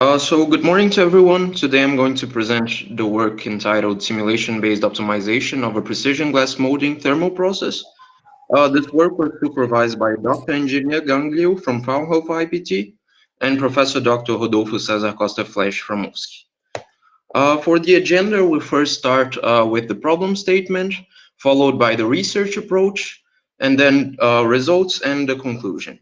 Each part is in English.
Good morning to everyone. Today I'm going to present the work entitled Simulation-Based Optimization of a Precision Glass Molding Thermal Process. This work was supervised by Dr. Engineer Ganglio from Fraunhofer IPT and Professor Dr. Rodolfo Cesar Costa Flesch from UFSC. For the agenda, we first start with the problem statement, followed by the research approach, and then results and the conclusion.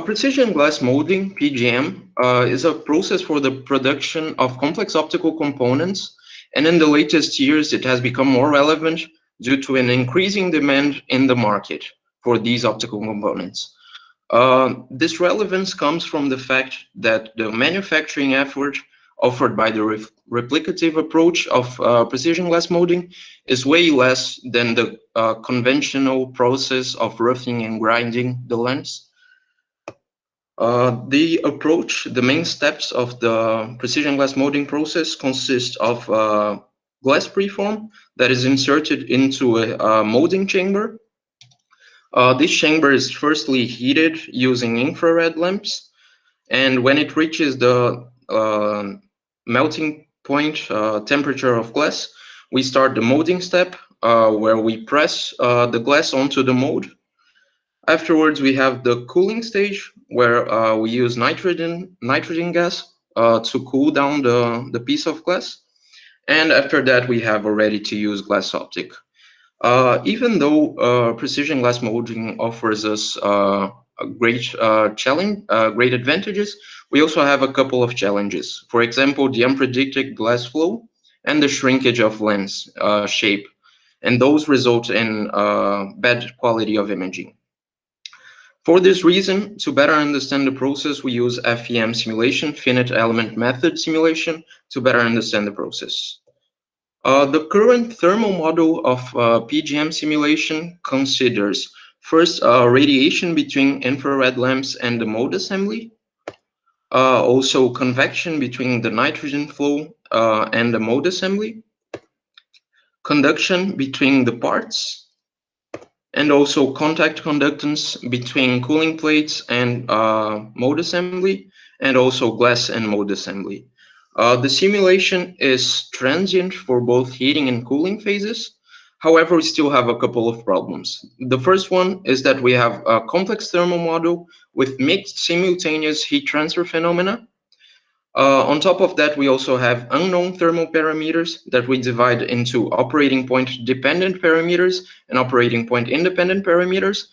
Precision glass molding, PGM, is a process for the production of complex optical components, and in the latest years it has become more relevant due to an increasing demand in the market for these optical components. This relevance comes from the fact that the manufacturing effort offered by the replicative approach of precision glass molding is way less than the conventional process of roughing and grinding the lens. The main steps of the precision glass molding process consist of glass preform that is inserted into a molding chamber. This chamber is firstly heated using infrared lamps, and when it reaches the melting point temperature of glass, we start the molding step where we press the glass onto the mold. Afterwards, we have the cooling stage, where we use nitrogen gas to cool down the piece of glass. And after that, we have a ready-to-use glass optic. Even though precision glass molding offers us a great challenge, great advantages, we also have a couple of challenges. For example, the unpredicted glass flow and the shrinkage of lens shape, and those result in bad quality of imaging. For this reason, to better understand the process, we use FEM simulation, finite element method simulation, to better understand the process. The current thermal model of PGM simulation considers first radiation between infrared lamps and the mold assembly, also convection between the nitrogen flow and the mold assembly, conduction between the parts, and also contact conductance between cooling plates and mold assembly, and also glass and mold assembly. The simulation is transient for both heating and cooling phases. However, we still have a couple of problems. The first one is that we have a complex thermal model with mixed simultaneous heat transfer phenomena. On top of that, we also have unknown thermal parameters that we divide into operating point dependent parameters and operating point independent parameters.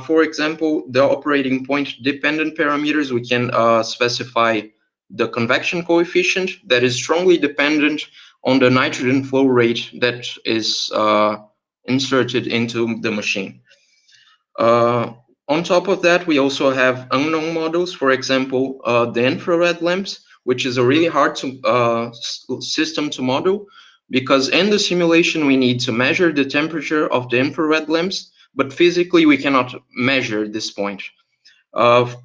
For example, the operating point dependent parameters, we can specify the convection coefficient that is strongly dependent on the nitrogen flow rate that is inserted into the machine. On top of that, we also have unknown models, for example, the infrared lamps, which is a really hard system to model, because in the simulation we need to measure the temperature of the infrared lamps, but physically we cannot measure this point.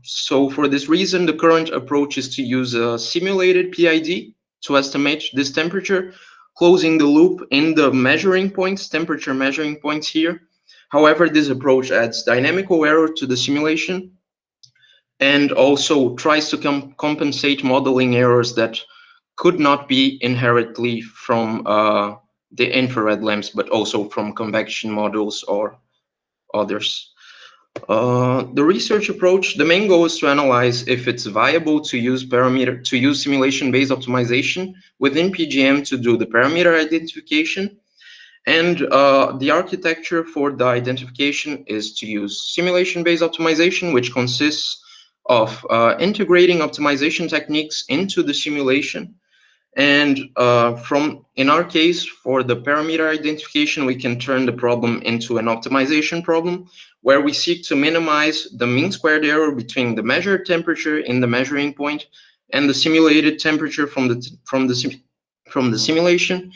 So for this reason, the current approach is to use a simulated PID to estimate this temperature, closing the loop in the measuring points, temperature measuring points here. However, this approach adds dynamical error to the simulation and also tries to compensate modeling errors that could not be inherently from the infrared lamps, but also from convection models or others. The research approach, the main goal is to analyze if it's viable to use simulation-based optimization within PGM to do the parameter identification. And the architecture for the identification is to use simulation-based optimization, which consists of integrating optimization techniques into the simulation. And in our case, for the parameter identification, we can turn the problem into an optimization problem, where we seek to minimize the mean squared error between the measured temperature in the measuring point and the simulated temperature from the simulation.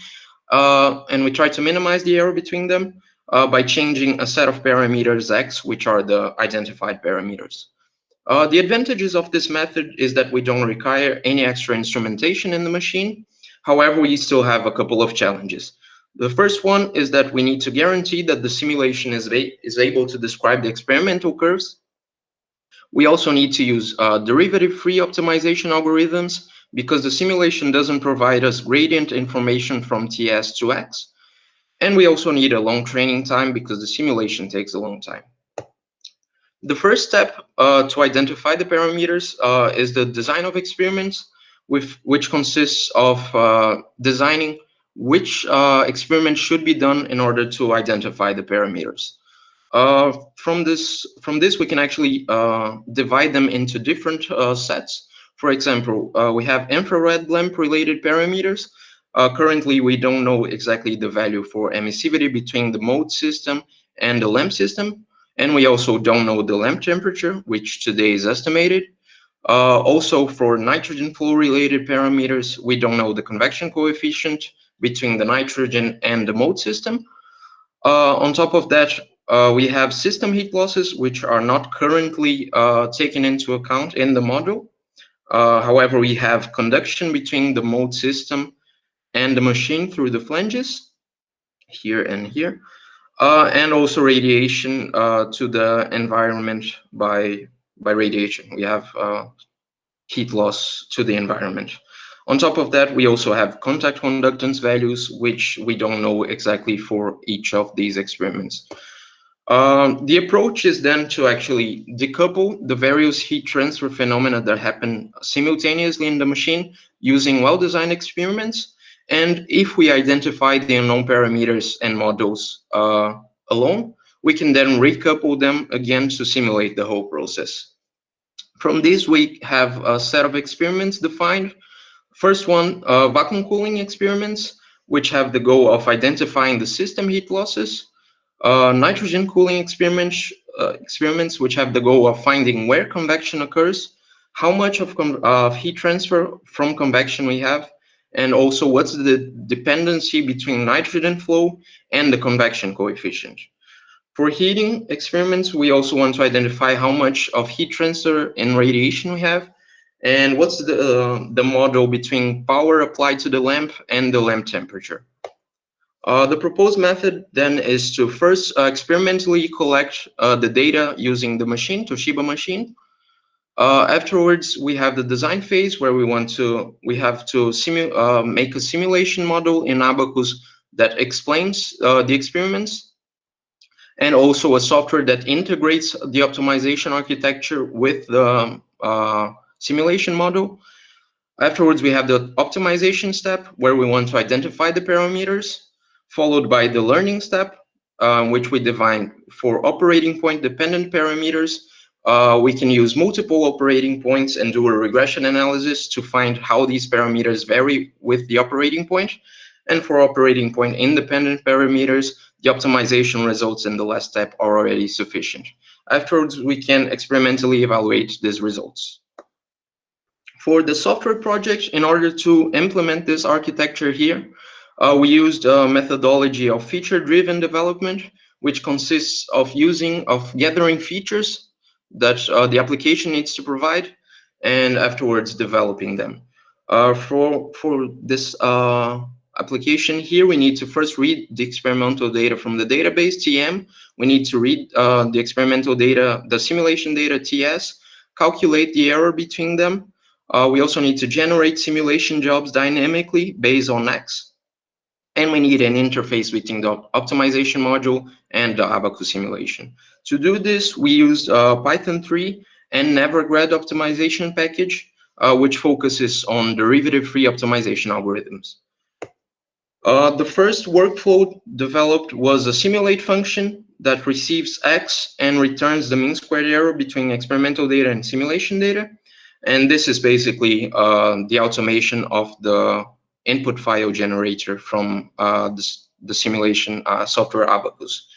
And we try to minimize the error between them by changing a set of parameters x, which are the identified parameters. The advantages of this method is that we don't require any extra instrumentation in the machine. However, we still have a couple of challenges. The first one is that we need to guarantee that the simulation is able to describe the experimental curves. We also need to use derivative-free optimization algorithms because the simulation doesn't provide us gradient information from TS to X. And we also need a long training time because the simulation takes a long time. The first step to identify the parameters is the design of experiments, which consists of designing which experiment should be done in order to identify the parameters. From this, we can actually divide them into different sets. For example, we have infrared lamp related parameters. Currently, we don't know exactly the value for emissivity between the mode system and the lamp system. And we also don't know the lamp temperature, which today is estimated. Also, for nitrogen flow related parameters, we don't know the convection coefficient between the nitrogen and the mode system. On top of that, we have system heat losses, which are not currently taken into account in the model. However, we have conduction between the mode system and the machine through the flanges, here and here, and also radiation to the environment by radiation. We have heat loss to the environment. On top of that, we also have contact conductance values, which we don't know exactly for each of these experiments. The approach is then to actually decouple the various heat transfer phenomena that happen simultaneously in the machine using well-designed experiments. And if we identify the unknown parameters and models alone, we can then recouple them again to simulate the whole process. From this, we have a set of experiments defined. First one, vacuum cooling experiments, which have the goal of identifying the system heat losses. Nitrogen cooling experiments, which have the goal of finding where convection occurs, how much of heat transfer from convection we have, and also what's the dependency between nitrogen flow and the convection coefficient. For heating experiments, we also want to identify how much of heat transfer and radiation we have, and what's the model between power applied to the lamp and the lamp temperature. The proposed method then is to first experimentally collect the data using the machine, Toshiba machine. Afterwards, we have the design phase where we have to make a simulation model in Abacus that explains the experiments, and also a software that integrates the optimization architecture with the simulation model. Afterwards, we have the optimization step where we want to identify the parameters, followed by the learning step, which we define for operating point dependent parameters. We can use multiple operating points and do a regression analysis to find how these parameters vary with the operating point. And for operating point independent parameters, the optimization results in the last step are already sufficient. Afterwards, we can experimentally evaluate these results. For the software project, in order to implement this architecture here, we used a methodology of feature-driven development, which consists of gathering features that the application needs to provide, and afterwards developing them. For this application here, we need to first read the experimental data from the database, TM. We need to read the experimental data, the simulation data, TS, calculate the error between them. We also need to generate simulation jobs dynamically based on X. And we need an interface between the optimization module and the Abacus simulation. To do this, we used Python 3 and Nevergrad optimization package, which focuses on derivative-free optimization algorithms. The first workflow developed was a simulate function that receives X and returns the mean squared error between experimental data and simulation data. And this is basically the automation of the input file generator from the simulation software Abacus.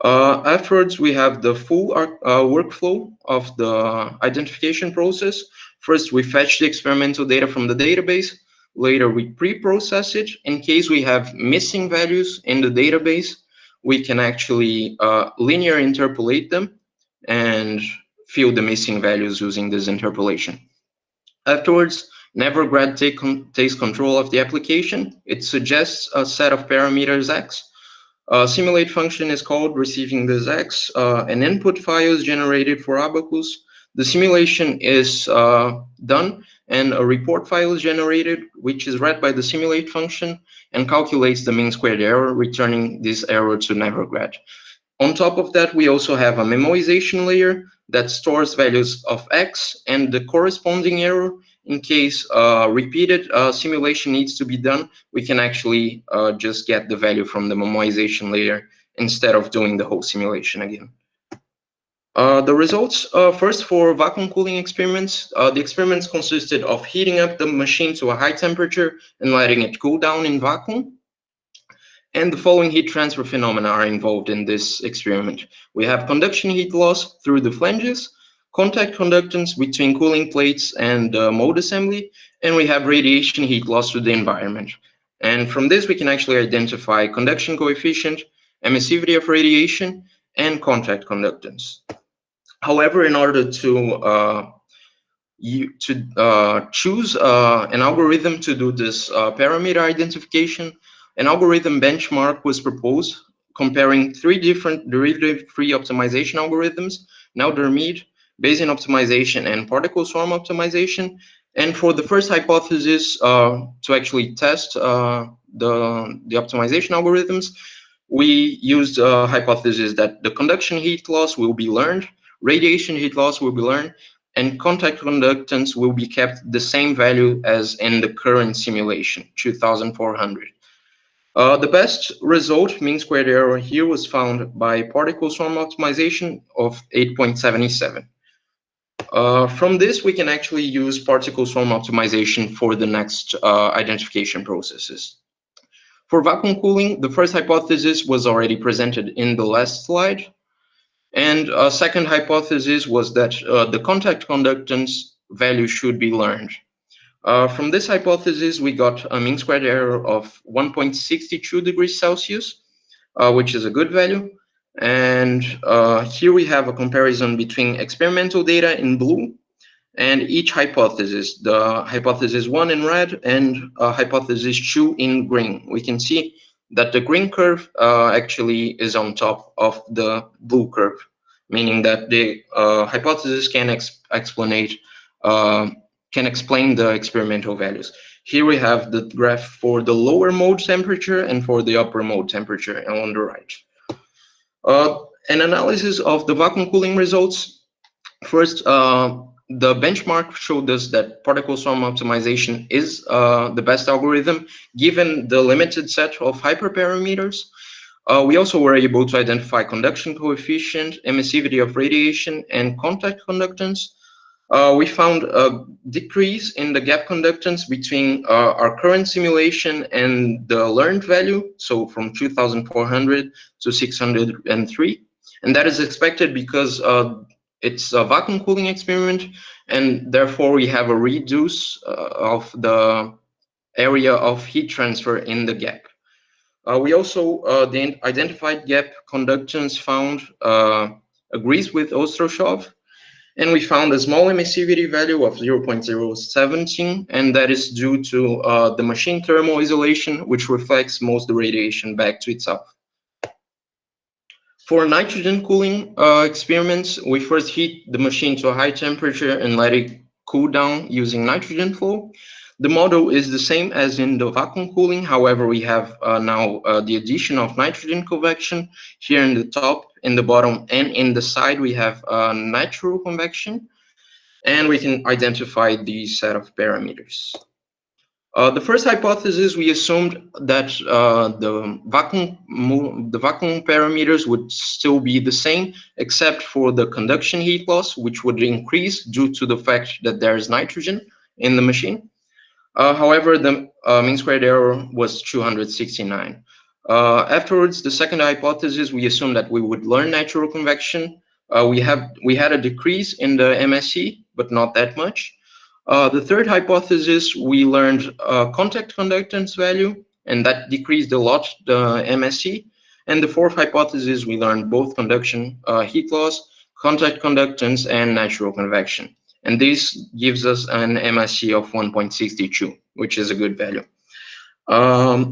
Afterwards, we have the full workflow of the identification process. First, we fetch the experimental data from the database. Later, we pre-process it. In case we have missing values in the database, we can actually linear interpolate them and fill the missing values using this interpolation. Afterwards, Nevergrad takes control of the application. It suggests a set of parameters X. A simulate function is called, receiving this X. An input file is generated for Abacus. the simulation is done, and a report file is generated, which is read by the simulate function and calculates the mean squared error, returning this error to nevergrad. On top of that, we also have a memoization layer that stores values of x and the corresponding error. In case repeated simulation needs to be done, we can actually just get the value from the memoization layer instead of doing the whole simulation again. The results, first for vacuum cooling experiments, the experiments consisted of heating up the machine to a high temperature and letting it cool down in vacuum. And the following heat transfer phenomena are involved in this experiment. We have conduction heat loss through the flanges, contact conductance between cooling plates and mold assembly, and we have radiation heat loss to the environment. And from this, we can actually identify conduction coefficient, emissivity of radiation, and contact conductance. However, in order to choose an algorithm to do this parameter identification, an algorithm benchmark was proposed comparing 3 different derivative-free optimization algorithms, Nauders-Mead, Bayesian optimization, and particle swarm optimization. And for the first hypothesis to actually test the optimization algorithms, we used a hypothesis that the conduction heat loss will be learned, radiation heat loss will be learned, and contact conductance will be kept the same value as in the current simulation, 2400. The best result, mean squared error here, was found by particle swarm optimization of 8.77. From this, we can actually use particle swarm optimization for the next identification processes. For vacuum cooling, the first hypothesis was already presented in the last slide. And a second hypothesis was that the contact conductance value should be learned. From this hypothesis, we got a mean squared error of 1.62 degrees Celsius, which is a good value. And here we have a comparison between experimental data in blue and each hypothesis, the hypothesis 1 in red and hypothesis 2 in green. We can see that the green curve actually is on top of the blue curve, meaning that the hypothesis can explain the experimental values. Here we have the graph for the lower mode temperature and for the upper mode temperature on the right. An analysis of the vacuum cooling results. First, the benchmark showed us that particle swarm optimization is the best algorithm given the limited set of hyperparameters. We also were able to identify conduction coefficient, emissivity of radiation, and contact conductance. We found a decrease in the gap conductance between our current simulation and the learned value, so from 2400 to 603. And that is expected because it's a vacuum cooling experiment, and therefore we have a reduce of the area of heat transfer in the gap. We also, the identified gap conductance found agrees with Ostrashov, and we found a small emissivity value of 0.017, and that is due to the machine thermal isolation, which reflects most of the radiation back to itself. For nitrogen cooling experiments, we first heat the machine to a high temperature and let it cool down using nitrogen flow. The model is the same as in the vacuum cooling. However, we have now the addition of nitrogen convection. Here in the top, in the bottom, and in the side, we have natural convection. And we can identify the set of parameters. The first hypothesis, we assumed that the vacuum parameters would still be the same, except for the conduction heat loss, which would increase due to the fact that there is nitrogen in the machine. However, the mean squared error was 269. Afterwards, the second hypothesis, we assumed that we would learn natural convection. We had a decrease in the MSE, but not that much. The third hypothesis, we learned contact conductance value, and that decreased a lot, the MSE. And the fourth hypothesis, we learned both conduction heat loss, contact conductance, and natural convection. And this gives us an MSE of 1.62, which is a good value.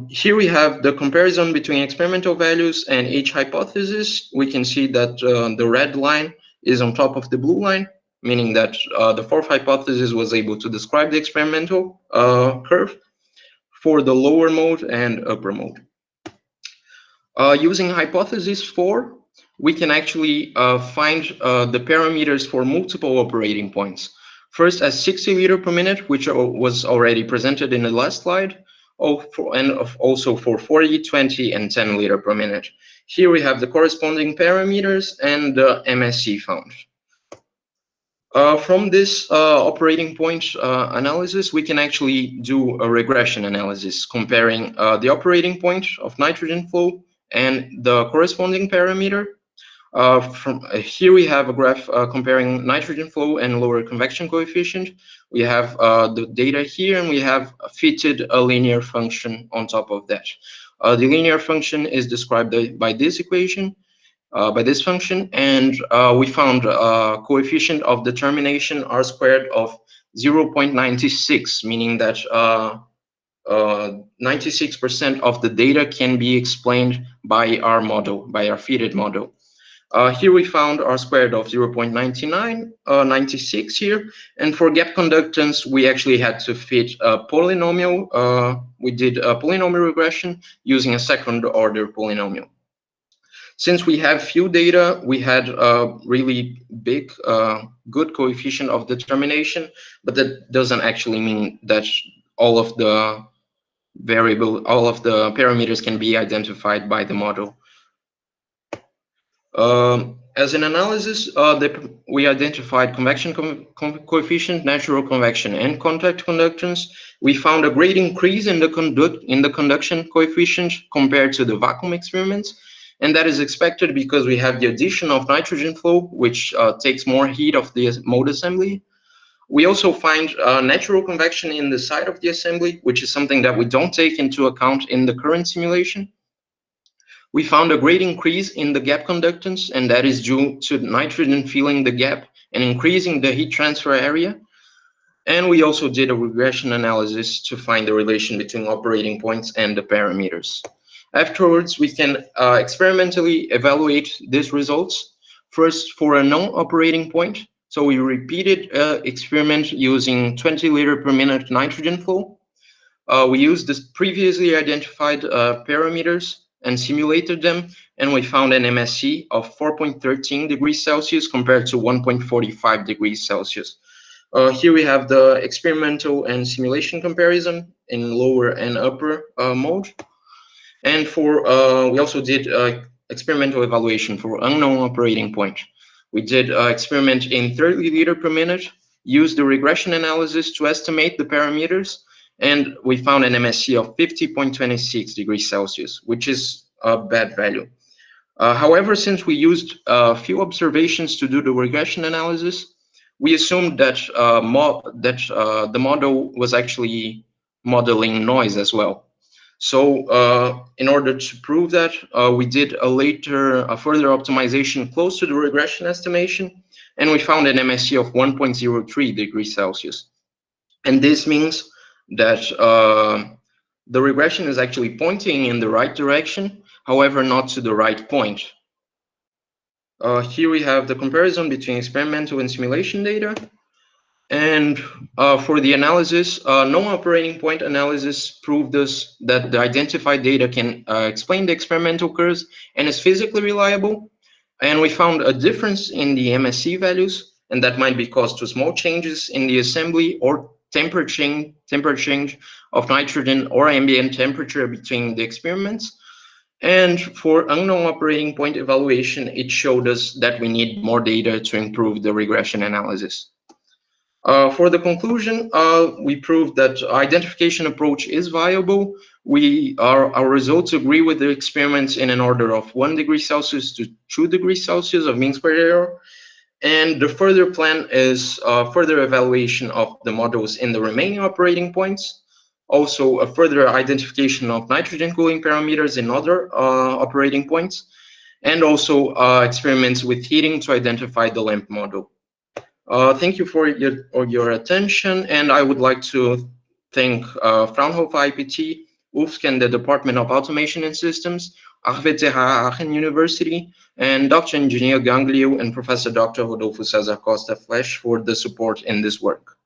Here we have the comparison between experimental values and each hypothesis. We can see that the red line is on top of the blue line. meaning that the fourth hypothesis was able to describe the experimental curve for the lower mode and upper mode. Using hypothesis 4, we can actually find the parameters for multiple operating points. First, as 60 liters per minute, which was already presented in the last slide, and also for 40, 20, and 10 liters per minute. Here we have the corresponding parameters and the MSE found. From this operating point analysis, we can actually do a regression analysis comparing the operating point of nitrogen flow and the corresponding parameter. From here we have a graph comparing nitrogen flow and lower convection coefficient. We have the data here, and we have fitted a linear function on top of that. The linear function is described by this equation, by this function, and we found a coefficient of determination r squared of 0.96, meaning that 96% of the data can be explained by our model, by our fitted model. Here we found r squared of 0.99, 96 here, and for gap conductance, we actually had to fit a polynomial. We did a polynomial regression using a second order polynomial. Since we have few data, we had a really big, good coefficient of determination, but that doesn't actually mean that all of the parameters can be identified by the model. As an analysis, we identified convection coefficient, natural convection, and contact conductance. We found a great increase in the conduction coefficient compared to the vacuum experiments, and that is expected because we have the addition of nitrogen flow, which takes more heat of the mode assembly. We also find natural convection in the side of the assembly, which is something that we don't take into account in the current simulation. We found a great increase in the gap conductance, and that is due to nitrogen filling the gap and increasing the heat transfer area. And we also did a regression analysis to find the relation between operating points and the parameters. Afterwards, we can experimentally evaluate these results. First, for a non-operating point. So we repeated experiment using 20 liters per minute nitrogen flow. We used the previously identified parameters and simulated them, and we found an MSE of 4.13 degrees Celsius compared to 1.45 degrees Celsius. Here we have the experimental and simulation comparison in lower and upper mode. And for we also did experimental evaluation for unknown operating point. We did experiment in 30 liters per minute, used the regression analysis to estimate the parameters, and we found an MSE of 50.26 degrees Celsius, which is a bad value. However, since we used a few observations to do the regression analysis, we assumed that the model was actually modeling noise as well. So in order to prove that, we did a further optimization close to the regression estimation, and we found an MSE of 1.03 degrees Celsius. And this means that the regression is actually pointing in the right direction, however, not to the right point. Here we have the comparison between experimental and simulation data. And for the analysis, non-operating point analysis proved us that the identified data can explain the experimental curves and is physically reliable. And we found a difference in the MSE values, and that might be caused to small changes in the assembly or temperature change of nitrogen or ambient temperature between the experiments. And for unknown operating point evaluation, it showed us that we need more data to improve the regression analysis. For the conclusion, we proved that identification approach is viable. Our results agree with the experiments in an order of 1 degree Celsius to 2 degrees Celsius of mean squared error. And the further plan is further evaluation of the models in the remaining operating points. Also, a further identification of nitrogen cooling parameters in other operating points. And also experiments with heating to identify the LAMP model. Thank you for your attention, and I would like to thank Fraunhofer IPT UFSC and the Department of Automation and Systems, RWTH Aachen University, and Dr. Engineer Ganglio and Professor Dr. Rodolfo Cesar Costa Flesch for the support in this work.